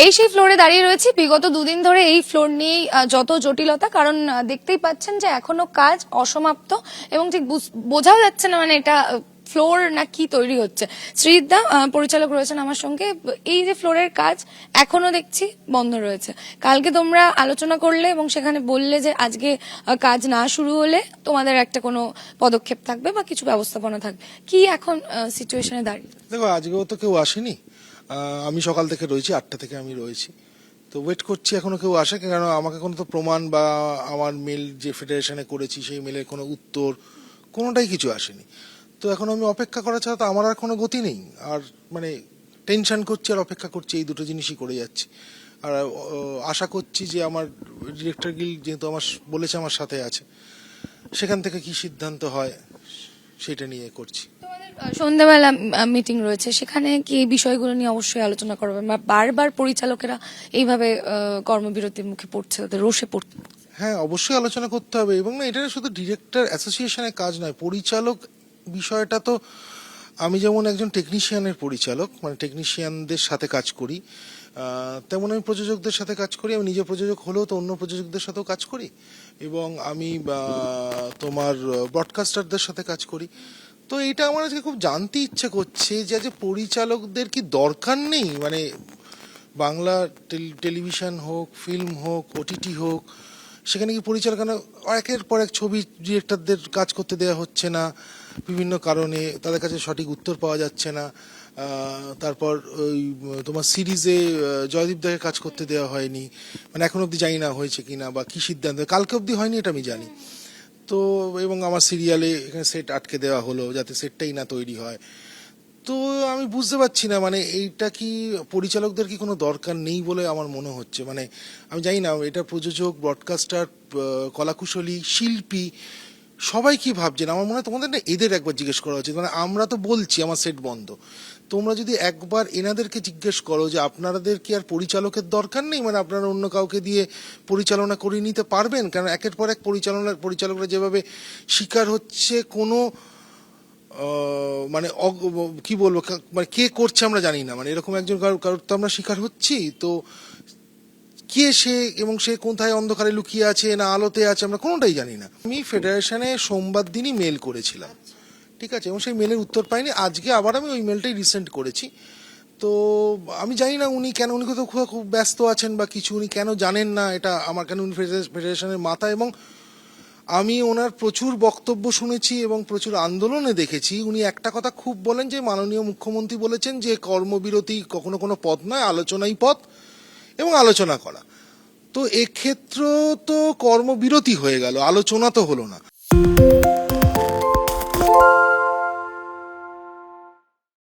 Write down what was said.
এই সেই ফ্লোরে দাঁড়িয়ে রয়েছি বিগত দুদিন ধরে এই ফ্লোর নিয়েই যত জটিলতা, কারণ দেখতেই পাচ্ছেন যে এখনো কাজ অসমাপ্ত এবং ঠিক বোঝাও যাচ্ছে না মানে এটা ফ্লোর না কি তৈরি হচ্ছে। শ্রীদা পরিচালক রয়েছেন আমার সঙ্গে। এই যে ফ্লোরের কাজ এখনো দেখছি বন্ধ রয়েছে। কালকে তোমরা আলোচনা করলে এবং সেখানে বললে যে আজকে কাজ না শুরু হলে তোমাদের একটা কোনো পদক্ষেপ থাকবে বা কিছু ব্যবস্থাপনা থাকবে। কি এখন সিচুয়েশনে দাঁড়িয়ে? দেখো, আজকেও তো কেউ আসেনি। আমি সকাল থেকে রয়েছি, 8টা থেকে আমি রয়েছি, তো ওয়েট করছি এখনো কেউ আসে, কারণ আমাকে কোনো তো প্রমাণ বা আমার মেল যে ফেডারেশনে করেছি সেই মেলের কোনো উত্তর কোনোটাই কিছু আসেনি। তো এখন আমি অপেক্ষা করা ছাড়া তো আমার আর কোনো গতি নেই। আর মানে টেনশন করছি আর অপেক্ষা করছি, এই দুটো জিনিসই করে যাচ্ছি। আর আশা করছি যে আমার ডিরেক্টর গিল যেহেতু আমার বলেছে আমার সাথে আছে, সেখান থেকে কি সিদ্ধান্ত হয় সেটা নিয়ে করছি। সন্ধ্যাবেলা মিটিং রয়েছে, সেখানে কি এই বিষয়গুলো নিয়ে অবশ্যই আলোচনা করবেন? বারবার পরিচালকেরা এইভাবে কর্মবিরতির মুখে পড়ছে, তাদের রোষে পড়ছে। হ্যাঁ, অবশ্যই আলোচনা করতে হবে। এবং না, এটা শুধু ডিরেক্টর অ্যাসোসিয়েশনের কাজ নয়, পরিচালক বিষয়টা তো আমি যেমন একজন টেকনিশিয়ানের পরিচালক, মানে টেকনিশিয়ানদের সাথে কাজ করি, তেমন আমি প্রযোজকদের সাথে কাজ করি। আমি নিজে প্রযোজক হলেও তো অন্য প্রযোজকদের সাথেও কাজ করি, এবং আমি তোমার ব্রডকাস্টারদের সাথে কাজ করি। তো এইটা আমার আজকে খুব জানতে ইচ্ছে করছে যে আজ পরিচালকদের কি দরকার নেই, মানে বাংলা টেলিভিশন হোক, ফিল্ম হোক, ওটিটি হোক, সেখানে কি পরিচালনা একের পর এক ছবি ডিরেক্টরদের কাজ করতে দেওয়া হচ্ছে না, বিভিন্ন কারণে তাদের কাছে সঠিক উত্তর পাওয়া যাচ্ছে না। তারপর ওই তোমার সিরিজে জয়দীপ দাকে কাজ করতে দেওয়া হয়নি, মানে এখন অবধি জানি না হয়েছে কিনা বা কি সিদ্ধান্ত, কালকে অবধি হয়নি এটা আমি জানি। তো এবং আমার সিরিয়ালে এখানে সেট আটকে দেওয়া হলো যাতে সেটটাই না তৈরি হয়। তো আমি বুঝতে পারছি না, মানে এইটা কি পরিচালকদের কি কোনো দরকার নেই বলে আমার মনে হচ্ছে। মানে আমি জানি না এটা প্রযোজক, ব্রডকাস্টার, কলাকুশলী, শিল্পী সবাই কি ভাবছেন। আমার মনে হয় তোমাদের না এদের একবার জিজ্ঞেস করা উচিত। মানে আমরা তো বলছি আমার সেট বন্ধ, তোমরা যদি একবার এনাদেরকে জিজ্ঞেস করো যে আপনাদের কি আর পরিচালকের দরকার নেই, মানে আপনারা অন্য কাউকে দিয়ে পরিচালনা করে নিতে পারবেন। কারণ একের পর এক পরিচালকরা যেভাবে শিকার হচ্ছে কোনো মানে কি বলবো, মানে কে করছে আমরা জানি না, মানে এরকম একজন কারোর তো আমরা শিকার হচ্ছি। তো কে সে এবং সে কোথায় অন্ধকারে লুকিয়ে আছে না আলোতে আছে আমরা কোনোটাই জানি না। আমি ফেডারেশনে সোমবার দিনই মেল করেছিলাম, ঠিক আছে, এবং সেই মেলের উত্তর পাইনি। আজকে আবার আমি ওই মেলটাই রিসেন্ড করেছি। তো আমি জানি না উনি কেন, উনি তো খুব ব্যস্ত আছেন বা কিছু, উনি কেন জানেন না এটা আমার, কেন উনি ফেডারেশনের মাথা। এবং আমি ওনার প্রচুর বক্তব্য শুনেছি এবং প্রচুর আন্দোলনে দেখেছি। উনি একটা কথা খুব বলেন যে মাননীয় মুখ্যমন্ত্রী বলেছেন যে কর্মবিরতি কখনো কোনো পথ নয়, আলোচনাই পথ এবং আলোচনা করা। তো এক্ষেত্রে তো কর্মবিরতি হয়ে গেল, আলোচনা তো হলো না।